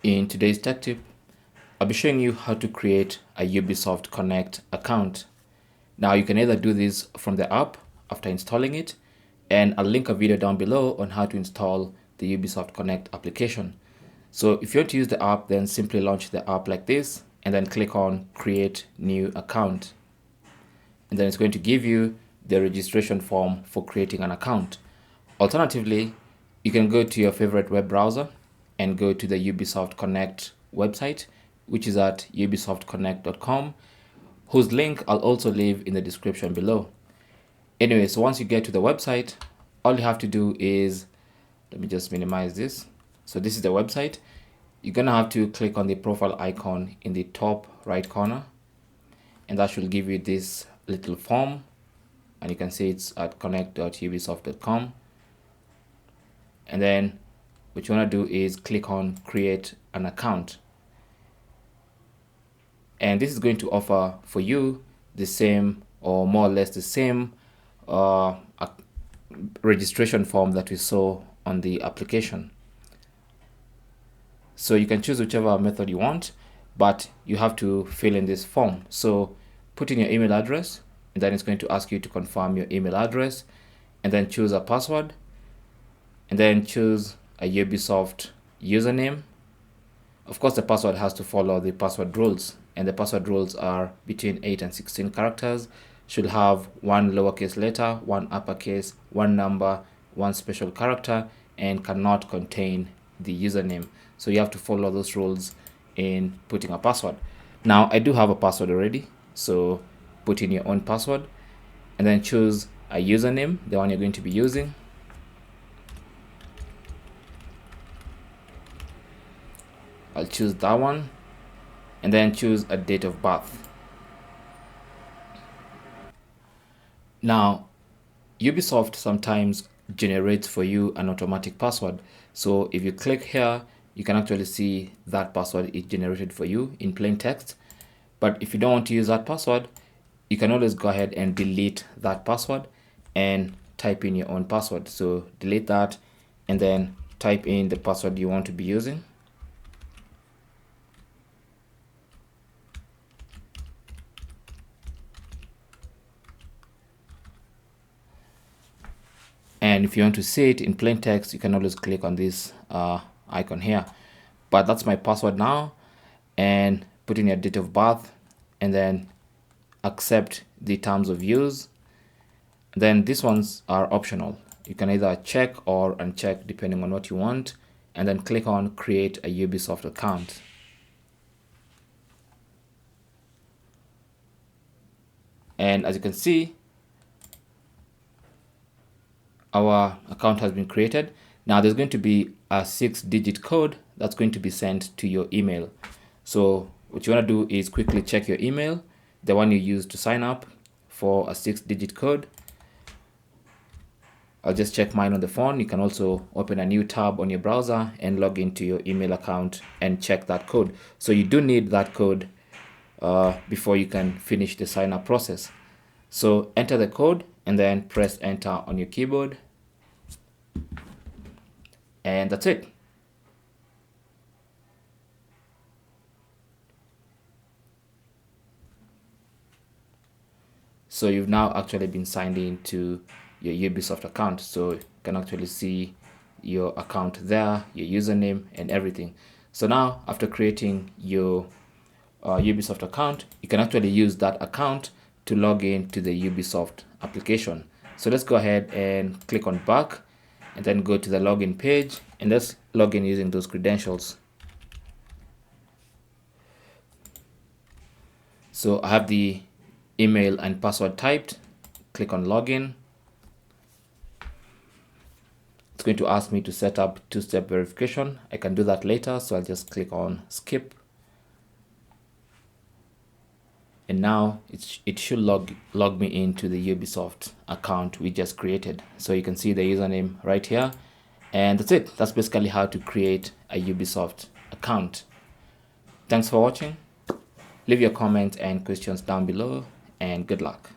In today's tech tip, I'll be showing you how to create a Ubisoft Connect account. Now you can either do this from the app after installing it, and I'll link a video down below on how to install the Ubisoft Connect application. So if you want to use the app, then simply launch the app like this and then click on create new account. And then it's going to give you the registration form for creating an account. Alternatively, you can go to your favorite web browser and go to the Ubisoft Connect website, which is at ubisoftconnect.com, whose link I'll also leave in the description below. Anyway, so once you get to the website, all you have to do is, let me just minimize this. So this is the website. You're gonna have to click on the profile icon in the top right corner, and that should give you this little form, and you can see it's at connect.ubisoft.com. And then what you want to do is click on create an account, and this is going to offer for you the same, or more or less the same registration form that we saw on the application. So you can choose whichever method you want, but you have to fill in this form. So put in your email address, and then it's going to ask you to confirm your email address, and then choose a password, and then choose a Ubisoft username. Of course, the password has to follow the password rules, and the password rules are between 8 and 16 characters, should have one lowercase letter, one uppercase, one number, one special character, and cannot contain the username. So you have to follow those rules in putting a password. Now, I do have a password already, so put in your own password, and then choose a username, the one you're going to be using. I'll choose that one, and then choose a date of birth. Now, Ubisoft sometimes generates for you an automatic password. So if you click here, you can actually see that password is generated for you in plain text. But if you don't want to use that password, you can always go ahead and delete that password and type in your own password. So delete that and then type in the password you want to be using. And if you want to see it in plain text, you can always click on this icon here. But that's my password now, and put in your date of birth, and then accept the terms of use. Then these ones are optional. You can either check or uncheck depending on what you want, and then click on create a Ubisoft account. And as you can see, our account has been created. Now there's going to be a 6-digit code that's going to be sent to your email. So what you want to do is quickly check your email, the one you used to sign up, for a 6-digit code. I'll just check mine on the phone. You can also open a new tab on your browser and log into your email account and check that code. So you do need that code before you can finish the sign up process. So enter the code and then press enter on your keyboard. And that's it. So you've now actually been signed in to your Ubisoft account. So you can actually see your account there, your username and everything. So now after creating your Ubisoft account, you can actually use that account to log in to the Ubisoft application. So let's go ahead and click on back and then go to the login page, and let's log in using those credentials. So I have the email and password typed. Click on login. It's going to ask me to set up two-step verification. I can do that later, so I'll just click on skip. And now it should log me into the Ubisoft account we just created. So you can see the username right here, and that's it. That's basically how to create a Ubisoft account. Thanks for watching. Leave your comments and questions down below, and good luck.